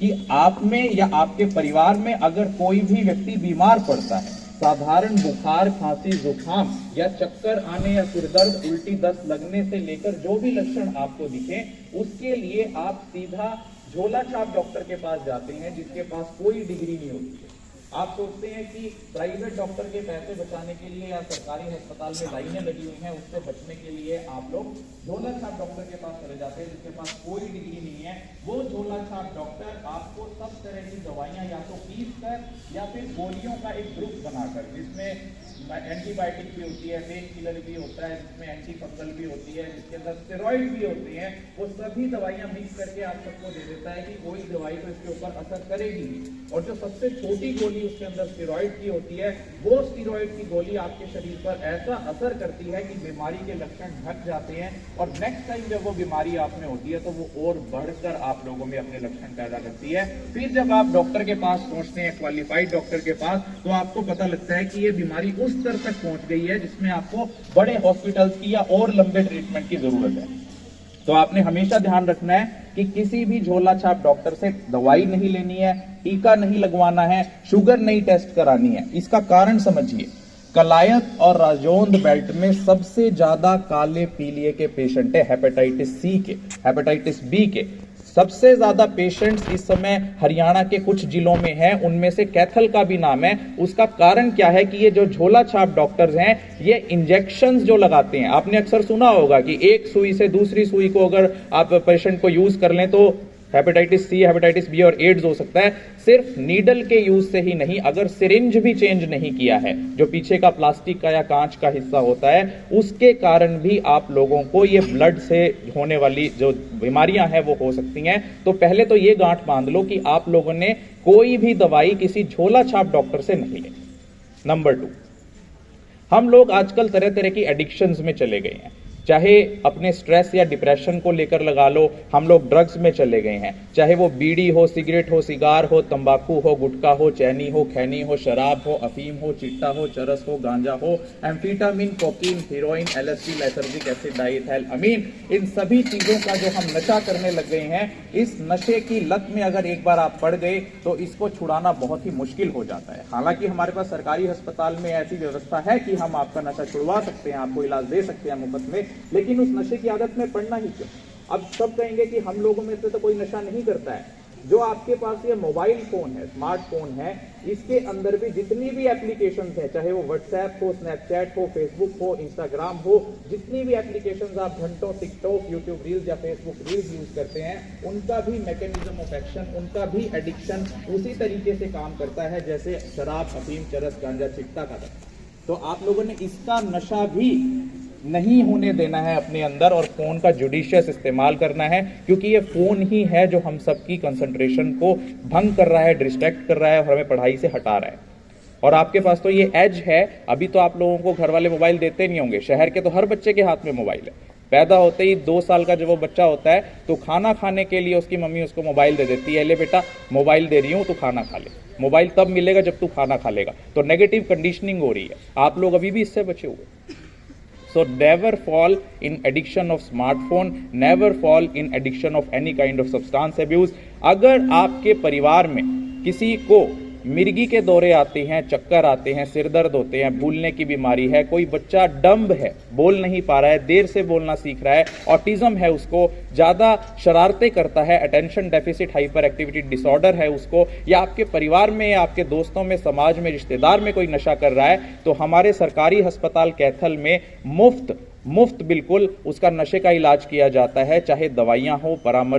कि आप में या आपके परिवार में अगर कोई भी व्यक्ति बीमार पड़ता है, साधारण बुखार, खांसी, जुकाम या चक्कर आने या सिरदर्द, उल्टी, दस्त लगने से लेकर जो भी लक्षण आपको दिखे, उसके लिए आप सीधा झोला छाप डॉक्टर के पास जाते हैं, जिसके पास कोई डिग्री नहीं होती है। आप सोचते हैं कि प्राइवेट डॉक्टर के पैसे बचाने के लिए या सरकारी अस्पताल में लाइनें लगी हुई हैं, उससे बचने के लिए आप लोग झोला छाप डॉक्टर के पास चले जाते हैं, जिसके पास कोई डिग्री नहीं है। वो झोला छाप डॉक्टर आपको सब तरह की दवाइयां या तो पीस कर या फिर गोलियों का एक ग्रुप बनाकर, जिसमें एंटीबायोटिक भी होती है, पेन किलर भी होता है, जिसमें एंटी फंगल भी होती है, जिसके अंदर स्टेरॉइड भी होते हैं, वो सभी दवाइयां मिक्स करके आप सबको दे देता है कि कोई दवाई तो इसके ऊपर असर करेगी। और जो सबसे छोटी गोली उसके अंदर स्टेरॉइड की होती है, वो स्टेरॉइड की गोली आपके शरीर पर ऐसा असर करती है कि बीमारी के लक्षण ढक जाते हैं, और नेक्स्ट टाइम जब वो बीमारी आप में होती है तो वो और बढ़कर आप लोगों में अपने लक्षण पैदा करती है। फिर जब आप डॉक्टर के पास पहुंचते हैं, क्वालिफाइड डॉक्टर के पास, तो आपको पता लगता है कि ये बीमारी उस स्तर तक पहुंच गई है जिसमें आपको बड़े हॉस्पिटल्स की या और लंबे ट्रीटमेंट की जरूरत है। तो आपने हमेशा ध्यान रखना है कि किसी भी झोला छाप डॉक्टर से दवाई नहीं लेनी है, टीका नहीं लगवाना है, शुगर नहीं टेस्ट करानी है। इसका कारण समझिए, कलायत और राजौंद बेल्ट में सबसे ज्यादा काले पीलिए के पेशेंट है हेपेटाइटिस सी के, हेपेटाइटिस बी के। सबसे ज्यादा पेशेंट्स इस समय हरियाणा के कुछ जिलों में हैं, उनमें से कैथल का भी नाम है। उसका कारण क्या है कि ये जो झोला छाप डॉक्टर्स हैं, ये इंजेक्शंस जो लगाते हैं, आपने अक्सर सुना होगा कि एक सुई से दूसरी सुई को अगर आप पेशेंट को यूज कर लें तो हेपेटाइटिस सी, हेपेटाइटिस बी और एड्स हो सकता है। सिर्फ नीडल के यूज से ही नहीं, अगर सिरिंज भी चेंज नहीं किया है, जो पीछे का प्लास्टिक का या कांच का हिस्सा होता है, उसके कारण भी आप लोगों को ये ब्लड से होने वाली जो बीमारियां हैं वो हो सकती हैं। तो पहले तो ये गांठ बांध लो कि आप लोगों ने कोई भी दवाई किसी झोला छाप डॉक्टर से नहीं ली। नंबर 2, हम लोग आजकल तरह तरह की एडिक्शंस में चले गए हैं। चाहे अपने स्ट्रेस या डिप्रेशन को लेकर लगा लो, हम लोग ड्रग्स में चले गए हैं। चाहे वो बीड़ी हो, सिगरेट हो, सिगार हो, तंबाकू हो, गुटखा हो, चैनी हो, खैनी हो, शराब हो, अफीम हो, चिट्टा हो, चरस हो, गांजा हो, amphetamine, cocaine, heroin, LSD, lysergic acid, diethyl amine, इन सभी चीजों का जो हम नशा करने लग गए हैं, इस नशे की लत में अगर एक बार आप पड़ गए तो इसको छुड़ाना बहुत ही मुश्किल हो जाता है। हालांकि हमारे पास सरकारी अस्पताल में ऐसी व्यवस्था है कि हम आपका नशा छुड़वा सकते हैं, आपको इलाज दे सकते हैं मुफ्त में, लेकिन उस नशे की आदत में पड़ना ही क्यों? अब सब कहेंगे कि हम लोगों में से तो कोई नशा नहीं करता है। जो आपके पास ये मोबाइल फोन है, स्मार्टफोन है, इसके अंदर भी जितनी भी एप्लीकेशंस है, चाहे वो व्हाट्सएप हो, स्नैपचैट हो, फेसबुक हो, इंस्टाग्राम हो, जितनी भी एप्लीकेशंस आप घंटों टिकटॉक, यूट्यूब रील्स या फेसबुक रील्स यूज करते हैं, उनका भी मैकेनिज्म ऑफ एक्शन, उनका भी एडिक्शन उसी तरीके से काम करता है जैसे शराब, अफीम, चरस, गांजा, चिट्टा का। तो आप लोगों ने इसका नशा भी नहीं होने देना है अपने अंदर, और फोन का जुडिशियस इस्तेमाल करना है, क्योंकि ये फोन ही है जो हम सबकी कंसंट्रेशन को भंग कर रहा है, डिस्ट्रैक्ट कर रहा है और हमें पढ़ाई से हटा रहा है। और आपके पास तो ये एज है, अभी तो आप लोगों को घर वाले मोबाइल देते नहीं होंगे। शहर के तो हर बच्चे के हाथ में मोबाइल है। पैदा होते ही 2 साल का जब वो बच्चा होता है तो खाना खाने के लिए उसकी मम्मी उसको मोबाइल दे देती है, ले बेटा मोबाइल दे रही हूं तो खाना खा ले। मोबाइल तब मिलेगा जब तू खाना खा लेगा। तो नेगेटिव कंडीशनिंग हो रही है। आप लोग अभी भी इससे बचे हुए। So never fall in addiction of smartphone, never fall in addiction of any kind of substance abuse. अगर आपके परिवार में किसी को मिर्गी के दौरे आते हैं, चक्कर आते हैं, सिर दर्द होते हैं, भूलने की बीमारी है, कोई बच्चा डम्ब है, बोल नहीं पा रहा है, देर से बोलना सीख रहा है, ऑटिज्म है उसको, ज्यादा शरारतें करता है, attention deficit hyper activity disorder है उसको, या आपके परिवार में या आपके दोस्तों में, समाज में, रिश्तेदार में कोई नशा कर रहा है, तो हमारे सरकारी अस्पताल कैथल में मुफ्त बिल्कुल उसका नशे का इलाज किया जाता है। चाहे दवाइयां हो, परामर्श